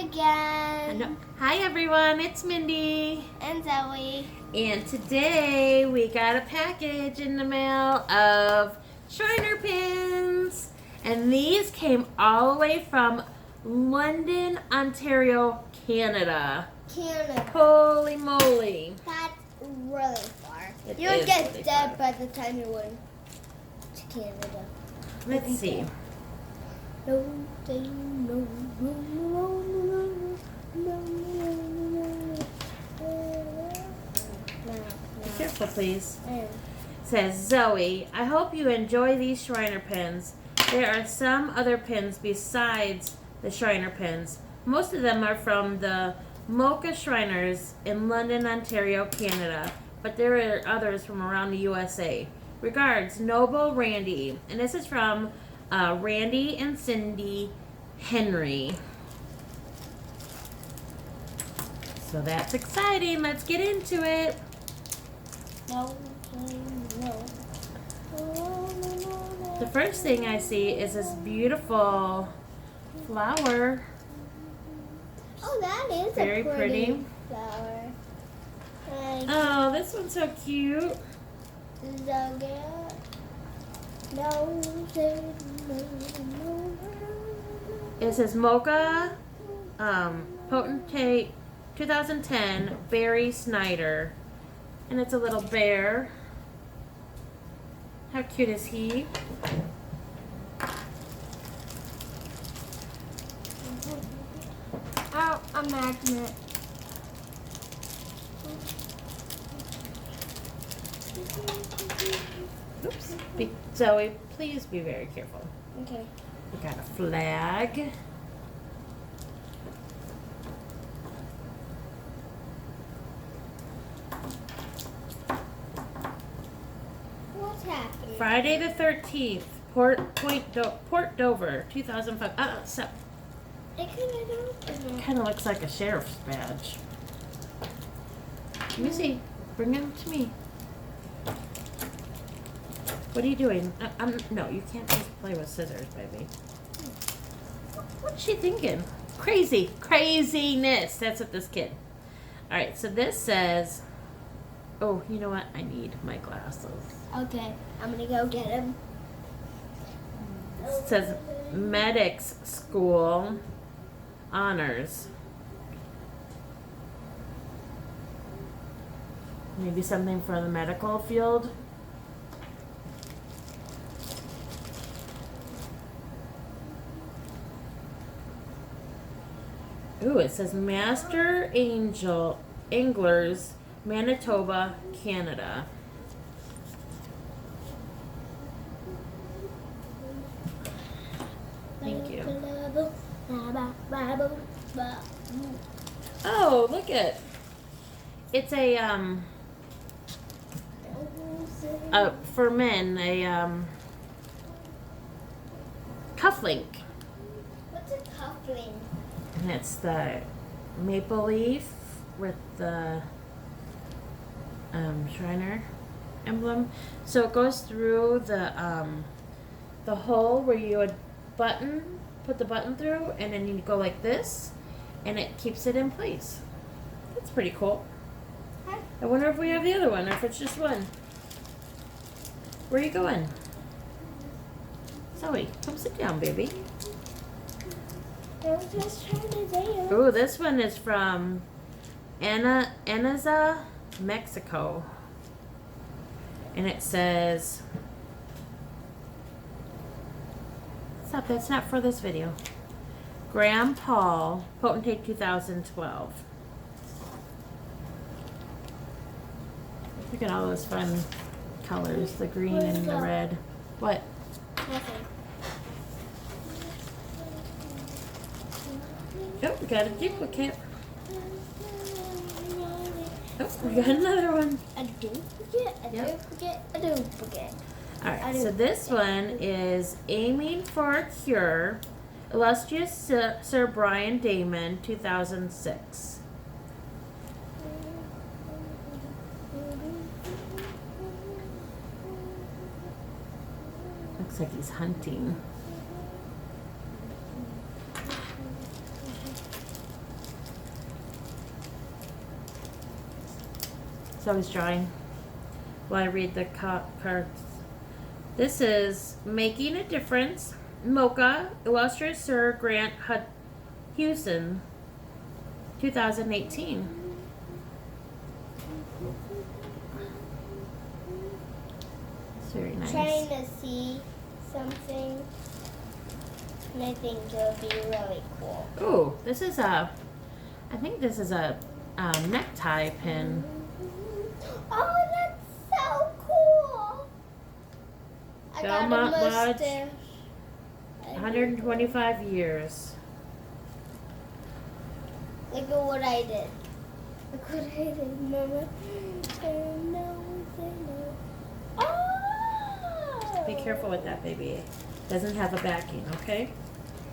again. Hi everyone, it's Mindy. And Zoe. And today we got a package in the mail of Shriner pins. And these came all the way from London, Ontario, Canada. Holy moly. That's really far. It You would is get really dead far. by the time you went to Canada. Let's see. No, no, no, no, no, Be careful, please. no. It says, Zoe, I hope you enjoy these Shriner pins. There are some other pins besides the Shriner pins. Most of them are from the Mocha Shriners in London, Ontario, Canada, but there are others from around the USA. Regards, Noble Randy. And this is from Randy and Cindy Henry. So that's exciting. Let's get into it. No, no. The first thing I see is this beautiful flower. Oh, that is Very a pretty flower. Oh, this one's so cute. So good. No, It says Mocha Potentate 2010 Barry Snyder. And it's a little bear. How cute is he? Oh, a magnet. Oops. Zoe, please be very careful. Okay. We got a flag. What's happening? Friday the 13th, Port Dover, 2005. So I couldn't open it. kind of looks like a sheriff's badge. Let me see. Bring him to me. What are you doing? No, you can't just play with scissors, baby. What's she thinking? Craziness. That's what this kid. All right, so this says, oh, you know what? I need my glasses. Okay, I'm gonna go get him. It says Medics School Honors. Maybe something for the medical field. Ooh, it says Master Anglers, Manitoba, Canada. Thank you. Oh, look it. It's for men, cufflink. What's a cufflink? And it's the maple leaf with the Shriner emblem. So it goes through the hole where you would put the button through, and then you go like this, and it keeps it in place. That's pretty cool. Huh? I wonder if we have the other one, or if it's just one. Where are you going? Zoe, come sit down, baby. I was just trying to dance. Ooh, this one is from Anaza, Mexico. And it says, stop, that's not for this video. Graham Paul, Potentate 2012. Look at all those fun colors, the green and the red. What? Nothing. Oh, we got a duplicate. Oh, we got another one. A duplicate, a Yep. duplicate, a duplicate. Alright, so this one is Aiming for a Cure, Illustrious Sir Brian Damon, 2006. Looks like he's hunting. Zoe's drawing while I read the cards. This is Making a Difference. Mocha, illustrator Sir Grant Houston, 2018. It's very nice. Trying to see something, and I think it'll be really cool. Ooh, this is I think this is a necktie pin. Oh, that's so cool! I got a Belmont Lodge, mustache. 125 years. Look at what I did. Look what I did, Mama. Oh! Be careful with that, baby. It doesn't have a backing, okay?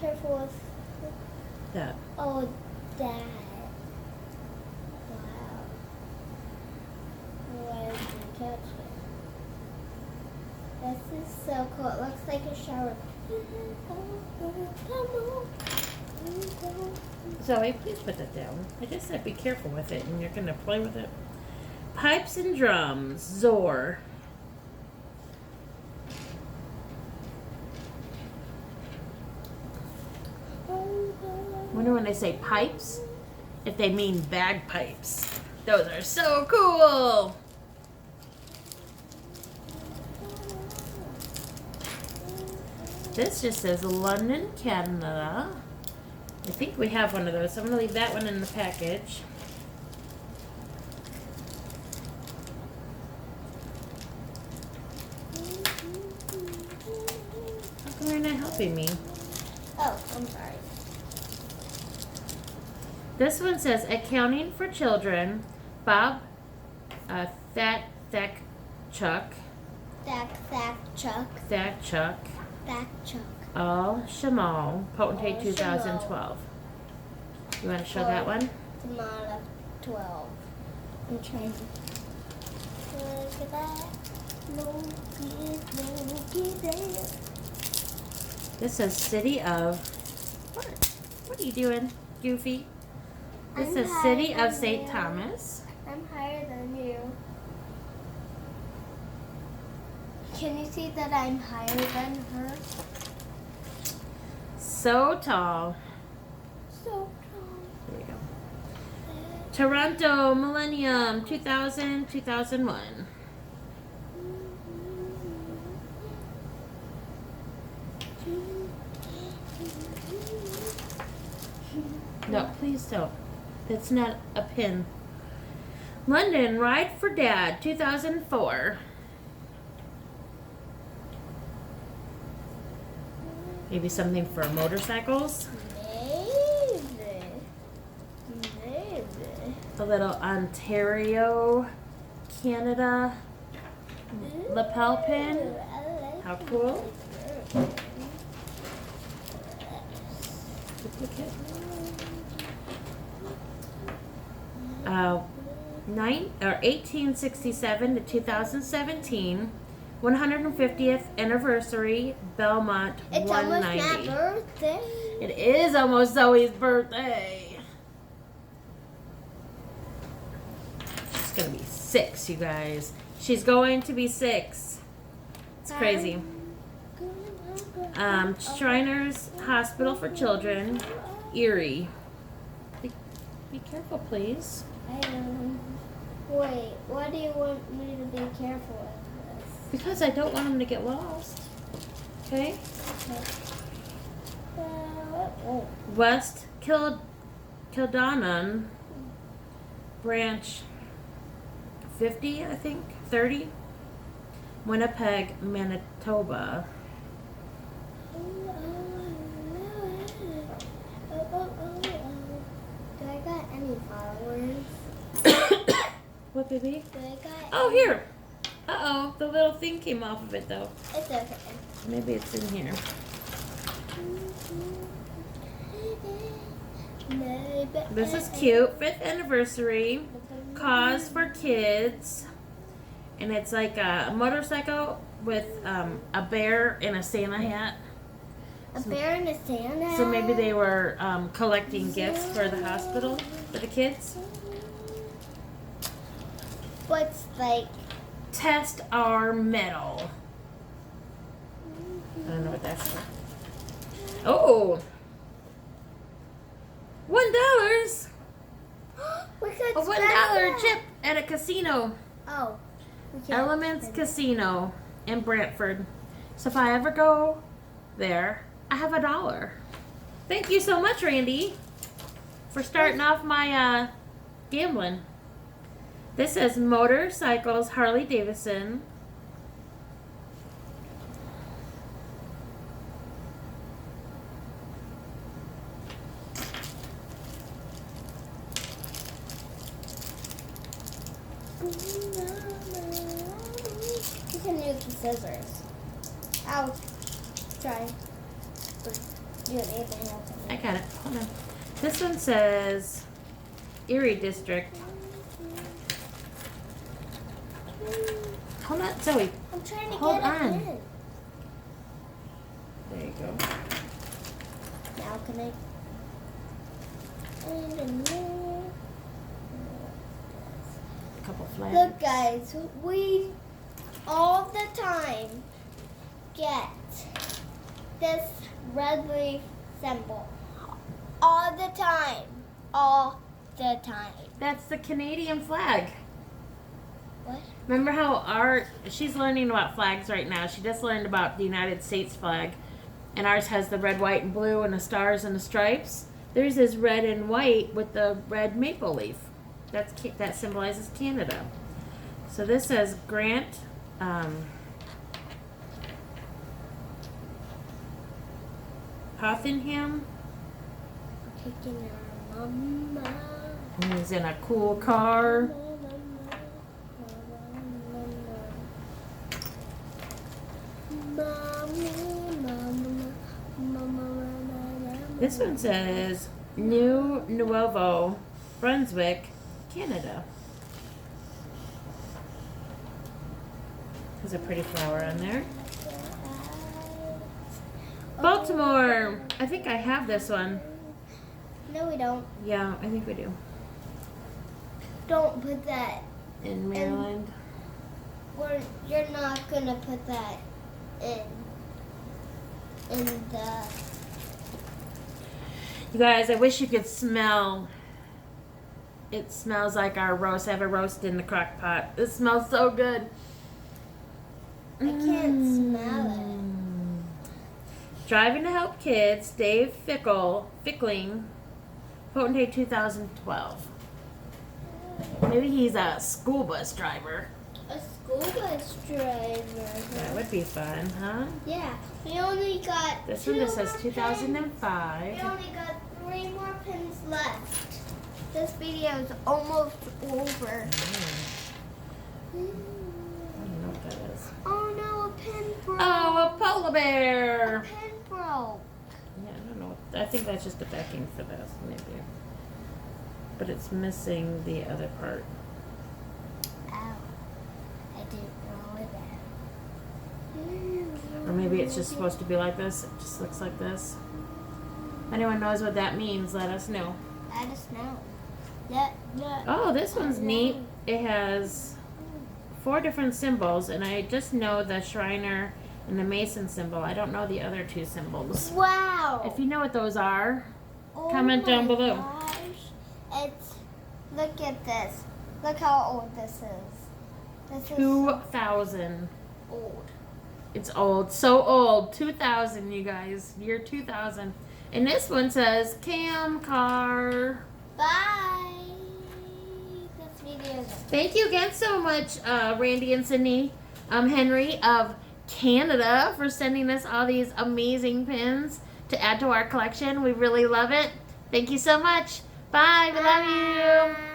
Careful with That. oh, that. Wow. Why did you touch it? This is so cool. It looks like a shower. Zoe, please put that down. I just said be careful with it, and you're going to play with it. Pipes and drums, Zor. Wonder when they say pipes, if they mean bagpipes. Those are so cool. This just says London, Canada. I think we have one of those, so I'm going to leave that one in the package. How come you're not helping me? Oh, I'm sorry. This one says Accounting for Children, Bob Thatchuk. Chuck. Al Shamal, Potentate Al 2012. You want to show that one? Tomato 12. I'm trying to look at that. No good there. This says City of. What are you doing, Goofy? This I'm says higher City than of St. you. Thomas. I'm higher than you. Can you see that I'm higher than her? So tall. So tall. There we go. Toronto Millennium 2000, 2001. No, please don't. That's not a pin. London Ride for Dad 2004. Maybe something for motorcycles. Maybe. A little Ontario, Canada lapel pin. How cool. Duplicate. 1867 to 2017, 150th anniversary, Belmont It's 190. almost my birthday. It is almost Zoe's birthday. She's gonna be 6, you guys. She's going to be 6. It's crazy. Shriners Hospital for Children, Erie. Be careful, please. Wait, why do you want me to be careful with this? Because I don't want them to get lost. Okay? West Kildonan, branch 50, I think, 30. Winnipeg, Manitoba. Do I got any followers? What, baby? Do I got Oh, here. Uh-oh, the little thing came off of it, though. It's okay. Maybe it's in here. This is cute. 5th anniversary. Cause for Kids. And it's like a motorcycle with a bear in a Santa hat. A bear and a Santa. So maybe they were collecting gifts for the hospital for the kids. what's like? Test our metal. I don't know what that's for. Oh. $1. We could A $1 spend that. chip at a casino. Oh. we can't Elements spend Casino in Brantford. So if I ever go there, I have $1. Thank you so much, Randy, for starting off my gambling. This says motorcycles, Harley Davidson. You can use the scissors. I'll try. You and Ethan have to. I got it. Hold on. This one says Erie District. Hold on, Zoe. I'm trying to Hold get on. it in. There you go. Now can I? And in there. A couple flags. Look, guys, we all the time get this red leaf symbol. All the time. All the time. That's the Canadian flag. What? Remember how she's learning about flags right now. She just learned about the United States flag. And ours has the red, white, and blue and the stars and the stripes. Theirs is red and white with the red maple leaf. That symbolizes Canada. So this says Grant Hothingham. Taking our mama. And he's in a cool car. This one says New Nuevo Brunswick, Canada. There's a pretty flower on there. Baltimore. I think I have this one. No, we don't. Yeah, I think we do. Don't put that. In Maryland. You're not gonna put that in the. You guys, I wish you could smell. It smells like our roast. I have a roast in the crock pot. It smells so good. I can't smell it. Driving to Help Kids, Dave Fickling, Potentate 2012. Maybe he's a school bus driver. A school bus driver. That would be fun, huh? Yeah. We only got. This one just says 2005. We only got 3 more pins left. This video is almost over. I don't know what that is. Oh no, a pin broke. Oh, a polar A bear. pin broke. Yeah, I don't know. I think that's just the backing for this, maybe. But it's missing the other part. Ow. I didn't know that. Or maybe it's just supposed to be like this. It just looks like this. If anyone knows what that means, let us know. Let us know. Oh, this one's neat. It has 4 different symbols, and I just know the Shriner and the Mason symbol. I don't know the other 2 symbols. Wow. If you know what those are, Oh comment down my below. Gosh. Look at this. Look how old this is. This is 2000. old. It's old. So old. 2000, you guys. Year 2000. And this one says Cam Car. Bye. This video is Thank you again so much, Randy and Sydney Henry of Canada, for sending us all these amazing pins to add to our collection. We really love it. Thank you so much. Bye. We love you.